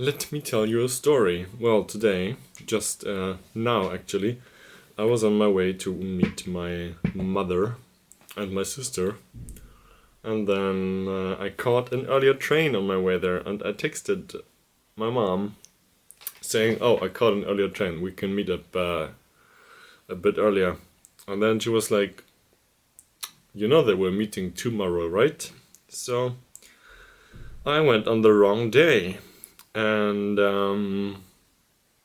let me tell you a story. Well, today, just now actually, I was on my way to meet my mother and my sister, and then I caught an earlier train on my way there, and I texted my mom saying, "Oh, I caught an earlier train. We can meet up a bit earlier." And then she was like, "You know that we're meeting tomorrow, right?" So I went on the wrong day, and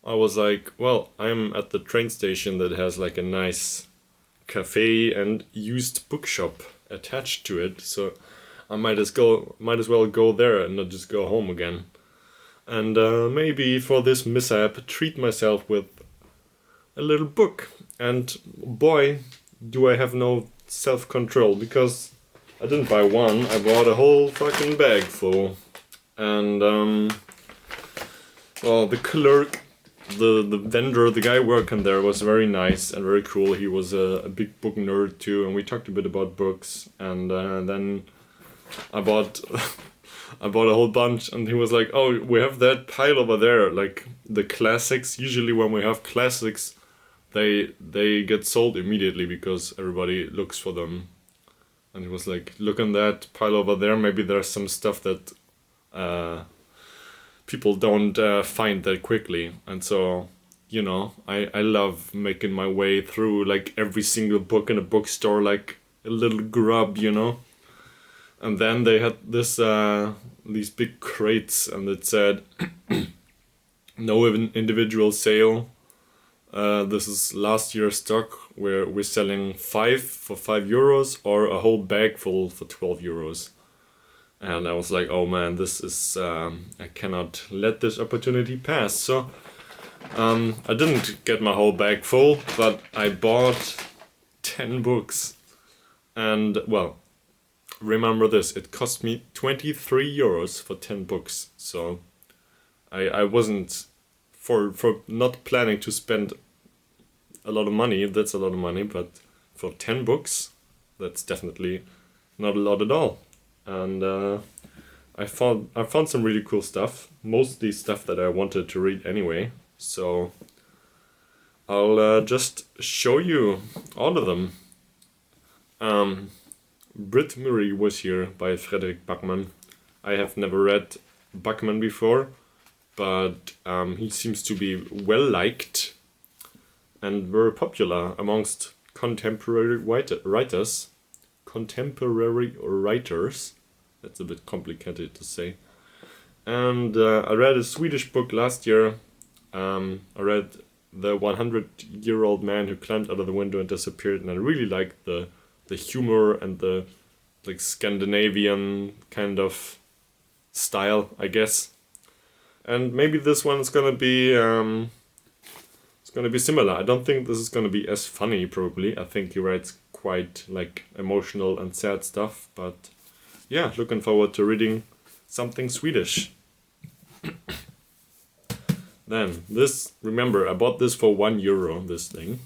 I was like, "Well, I'm at the train station that has like a nice cafe and used bookshop attached to it, so I might as well go there and not just go home again. And maybe for this mishap, treat myself with a little book." And boy, do I have no self-control, because I didn't buy one, I bought a whole fucking bag full. And well, the clerk, the vendor, the guy working there was very nice and very cool. He was a big book nerd too, and we talked a bit about books. And then I bought I bought a whole bunch, and he was like, "Oh, we have that pile over there, like the classics. Usually when we have classics, they get sold immediately because everybody looks for them." And he was like, "Look on that pile over there. Maybe there's some stuff that people don't find that quickly." And so, you know, I love making my way through like every single book in a bookstore like a little grub, you know. And then they had these big crates, and it said, "No individual sale. This is last year's stock, where we're selling 5 for €5 or a whole bag full for €12. And I was like, "Oh man, this is I cannot let this opportunity pass." So I didn't get my whole bag full, but I bought 10 books. And well, remember this, it cost me €23 for 10 books. So I wasn't, for not planning to spend a lot of money, that's a lot of money, but for 10 books, that's definitely not a lot at all. And I found some really cool stuff, mostly stuff that I wanted to read anyway. So I'll just show you all of them. Britt-Marie was here by Frederick Backman. I have never read Backman before, but he seems to be well liked and very popular amongst contemporary writers. Contemporary writers. That's a bit complicated to say. And I read a Swedish book last year. I read The 100-Year-Old Man Who Climbed Out of the Window and Disappeared, and I really liked the humor and the like Scandinavian kind of style, I guess. And maybe this one's gonna be similar. I don't think this is gonna be as funny, probably. I think he writes quite like emotional and sad stuff, but yeah, looking forward to reading something Swedish. Then this, remember, I bought this for €1, this thing.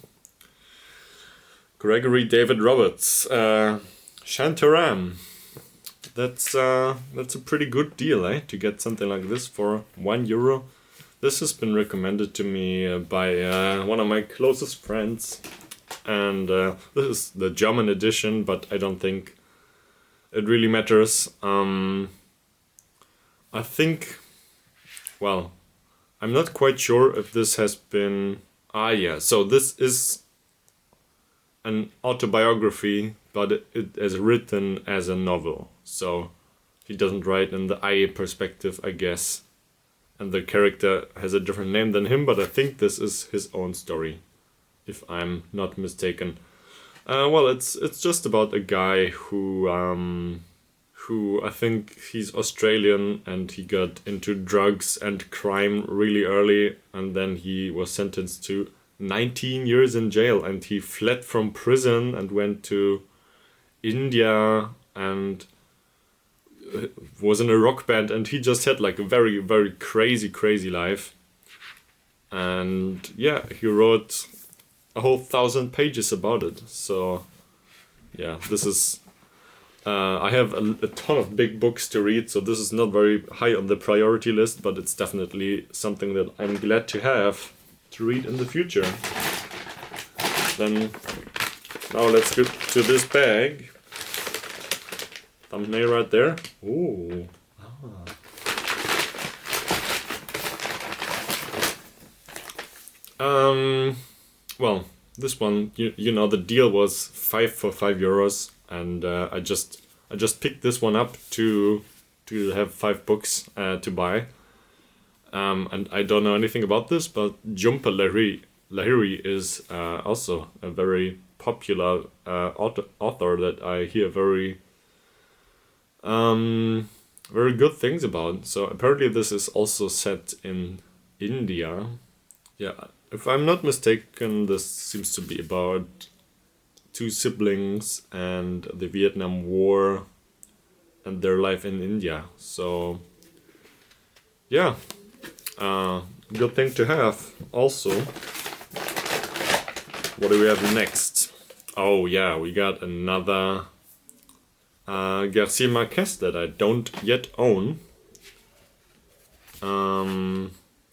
Gregory David Roberts, Shantaram. That's a pretty good deal, to get something like this for €1. This has been recommended to me by one of my closest friends, and this is the German edition, but I don't think it really matters. I think, well, I'm not quite sure if this has been... so this is an autobiography, but it is written as a novel. So he doesn't write in the I perspective, I guess. And the character has a different name than him, but I think this is his own story, if I'm not mistaken. Well, it's just about a guy who I think he's Australian, and he got into drugs and crime really early, and then he was sentenced to 19 years in jail, and he fled from prison and went to India and was in a rock band, and he just had like a very, very crazy life. And yeah, he wrote a whole 1,000 pages about it. So yeah, this is I have a ton of big books to read, so this is not very high on the priority list, but it's definitely something that I'm glad to have to read in the future. Then, now let's get to this bag. Thumbnail right there. Ooh. Well, this one, you know, the deal was 5 for €5, and I just picked this one up to have 5 books to buy. And I don't know anything about this, but Jhumpa Lahiri is also a very popular author that I hear very good things about. So apparently this is also set in India. Yeah, if I'm not mistaken, this seems to be about 2 siblings and the Vietnam War and their life in India. So yeah, good thing to have. Also, what do we have next? Oh yeah, we got another Garcia Marquez that I don't yet own.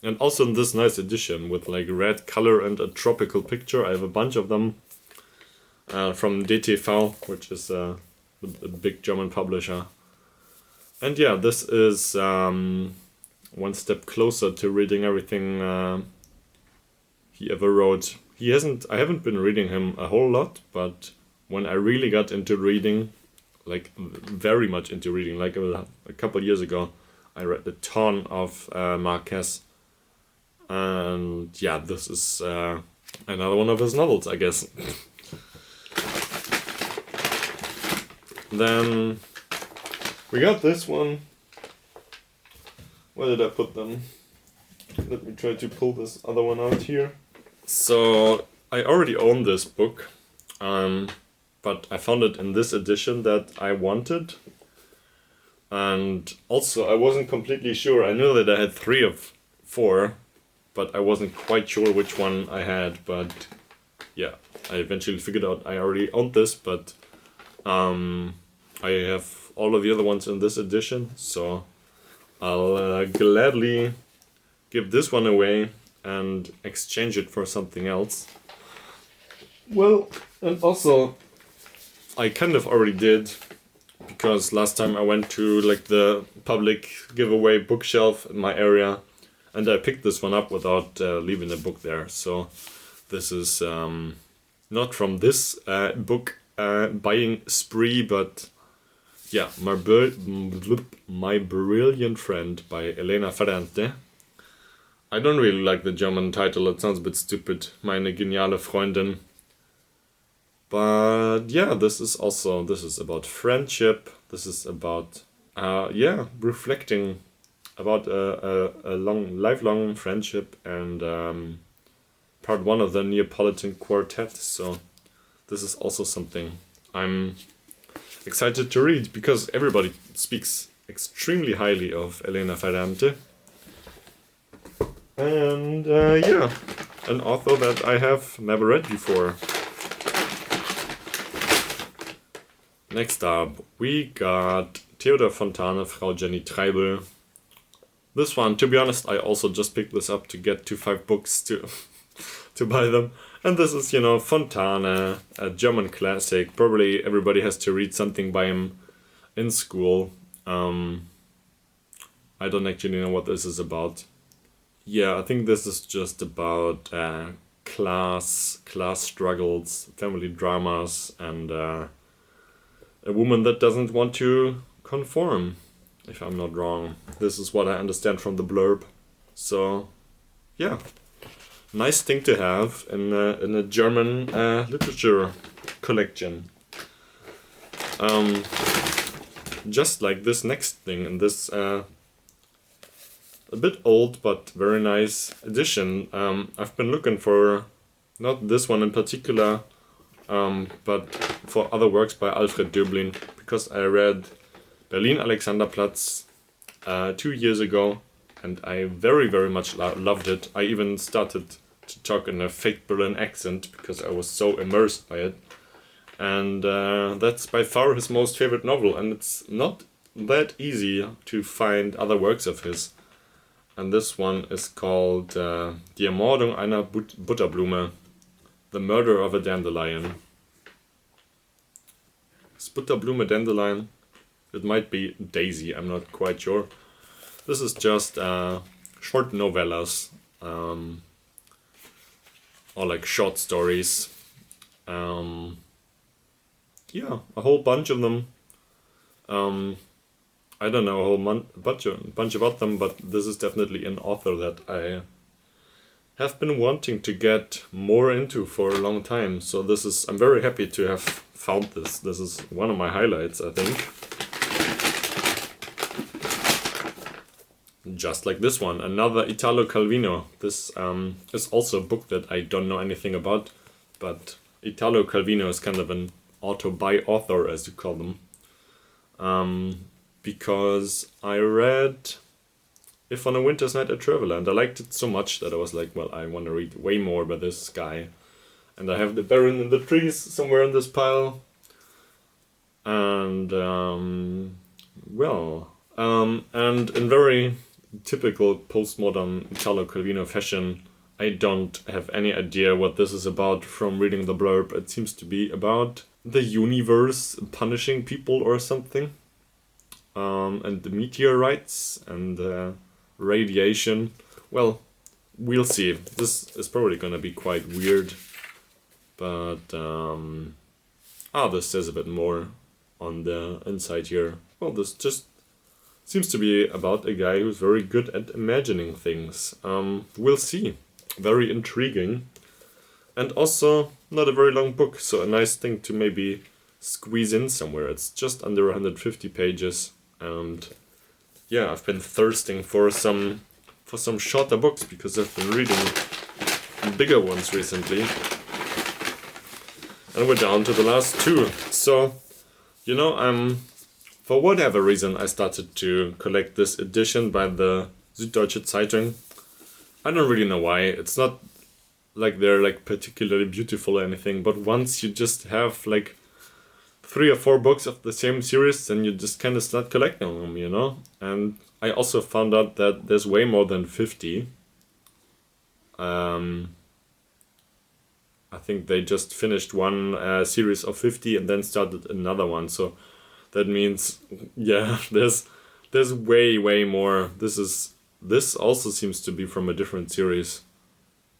And also in this nice edition with like red color and a tropical picture. I have a bunch of them from DTV, which is a big German publisher. And yeah, this is one step closer to reading everything he ever wrote. I haven't been reading him a whole lot, but when I really got into reading, like very much into reading, like a couple years ago, I read a ton of Marquez. And yeah, this is another one of his novels, I guess. Then we got this one. Where did I put them? Let me try to pull this other one out here. So I already own this book, but I found it in this edition that I wanted. And also I wasn't completely sure. I knew that I had 3 of 4, but I wasn't quite sure which one I had. But yeah, I eventually figured out I already owned this, but I have all of the other ones in this edition, so I'll gladly give this one away and exchange it for something else. Well, and also I kind of already did, because last time I went to like the public giveaway bookshelf in my area, and I picked this one up without leaving the book there. So this is not from this book buying spree, but yeah, My Brilliant Friend by Elena Ferrante. I don't really like the German title, it sounds a bit stupid. Meine geniale Freundin. But yeah, this is about friendship. This is about reflecting about a lifelong friendship, and part 1 of the Neapolitan Quartet. So this is also something I'm excited to read, because everybody speaks extremely highly of Elena Ferrante. And an author that I have never read before. Next up, we got Theodor Fontane, Frau Treibel. This one, to be honest, I also just picked this up to get to 5 books to buy them. And this is, Fontane, a German classic. Probably everybody has to read something by him in school. I don't actually know what this is about. Yeah, I think this is just about class struggles, family dramas, and a woman that doesn't want to conform, if I'm not wrong. This is what I understand from the blurb. So, yeah, nice thing to have in a German literature collection. Just like this next thing in this a bit old but very nice edition. I've been looking for, not this one in particular, but for other works by Alfred Döblin, because I read Berlin Alexanderplatz 2 years ago, and I very, very much loved it. I even started to talk in a fake Berlin accent because I was so immersed by it. And that's by far his most favorite novel, and it's not that easy to find other works of his. And this one is called Die Ermordung einer Butterblume, The Murder of a Dandelion. Is Butterblume a dandelion? It might be Daisy, I'm not quite sure. This is just short novellas, or like short stories. Yeah, a whole bunch of them. I don't know a whole bunch about them, but this is definitely an author that I have been wanting to get more into for a long time. So I'm very happy to have found this. This is one of my highlights, I think. Just like this one, another Italo Calvino. This is also a book that I don't know anything about, but Italo Calvino is kind of an author, as you call them. Because I read If on a Winter's Night at Traveler, and I liked it so much that I was like, well, I want to read way more by this guy. And I have The Baron in the Trees somewhere in this pile. And, and in very typical postmodern Italo Calvino fashion, I don't have any idea what this is about from reading the blurb. It seems to be about the universe punishing people or something. And the meteorites and radiation. Well, we'll see. This is probably gonna be quite weird. But, this says a bit more on the inside here. Well, this just seems to be about a guy who's very good at imagining things. We'll see. Very intriguing. And also, not a very long book, so a nice thing to maybe squeeze in somewhere. It's just under 150 pages. And yeah, I've been thirsting for some shorter books because I've been reading bigger ones recently. And we're down to the last two. So, for whatever reason, I started to collect this edition by the Süddeutsche Zeitung. I don't really know why. It's not like they're like particularly beautiful or anything, but once you just have like 3 or 4 books of the same series, then you just kind of start collecting them, And I also found out that there's way more than 50. I think they just finished one series of 50 and then started another one. So that means, yeah, there's way more. This also seems to be from a different series.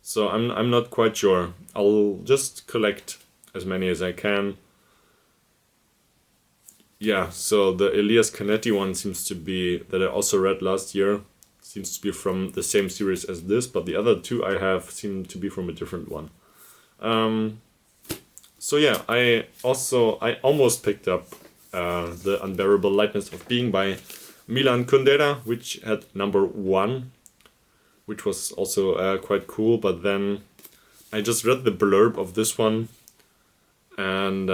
So I'm not quite sure. I'll just collect as many as I can. Yeah, so the Elias Canetti one seems to be, that I also read last year, seems to be from the same series as this, but the other 2 I have seem to be from a different one. So yeah, I almost picked up The Unbearable Lightness of Being by Milan Kundera, which had number 1, which was also quite cool, but then I just read the blurb of this one, and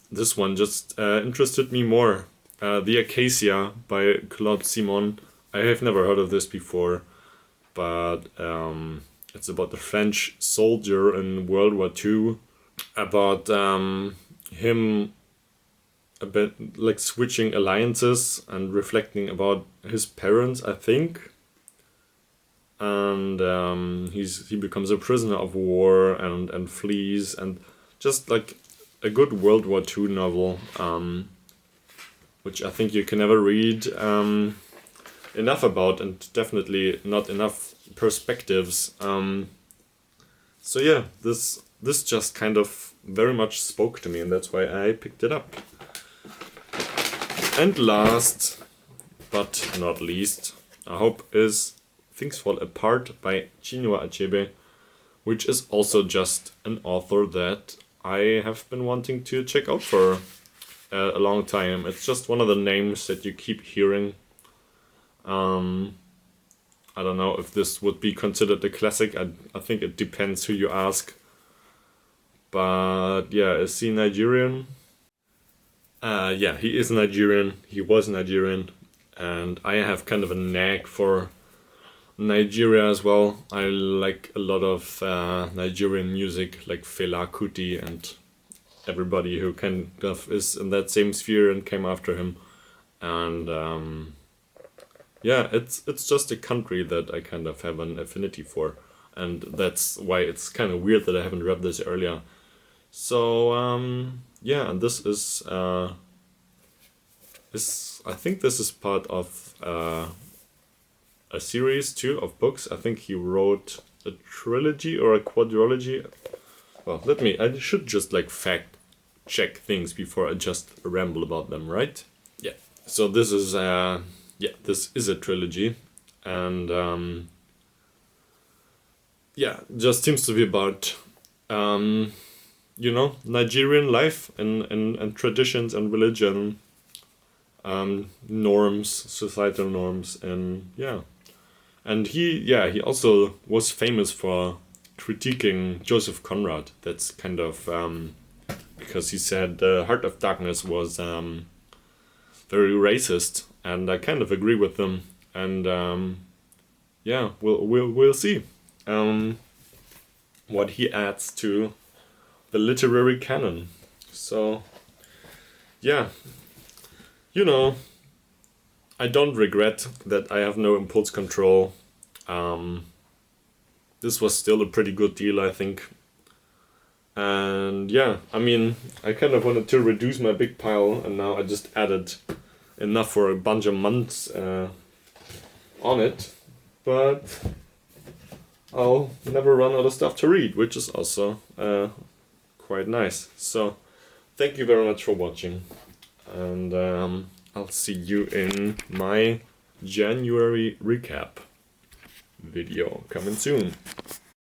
this one just interested me more. The Acacia by Claude Simon. I have never heard of this before, but it's about a French soldier in World War II, about him a bit like switching alliances and reflecting about his parents, I think. And he becomes a prisoner of war and flees, and just like a good World War II novel, which I think you can never read enough about, and definitely not enough perspectives. So yeah, this just kind of very much spoke to me, and that's why I picked it up. And last but not least, I hope, is Things Fall Apart by Chinua Achebe, which is also just an author that I have been wanting to check out for a long time. It's just one of the names that you keep hearing. I don't know if this would be considered a classic. I think it depends who you ask. But yeah, is he Nigerian? Yeah, he is Nigerian. He was Nigerian. And I have kind of a knack for Nigeria as well. I like a lot of Nigerian music, like Fela Kuti and everybody who kind of is in that same sphere and came after him. And yeah, it's just a country that I kind of have an affinity for, and that's why it's kind of weird that I haven't read this earlier. So yeah, and this is I think this is part of a series too of books. I think he wrote a trilogy or a quadrilogy. Well, I should just like fact check things before I just ramble about them, right? Yeah. So this is this is a trilogy, and yeah, just seems to be about Nigerian life and traditions and religion, norms, societal norms, and yeah. And he also was famous for critiquing Joseph Conrad. That's kind of because he said the Heart of Darkness was very racist, and I kind of agree with them. And yeah, we'll see what he adds to the literary canon. So yeah, I don't regret that I have no impulse control. This was still a pretty good deal, I think. And yeah, I mean, I kind of wanted to reduce my big pile, and now I just added enough for a bunch of months on it. But I'll never run out of stuff to read, which is also quite nice. So thank you very much for watching, and I'll see you in my January recap video coming soon.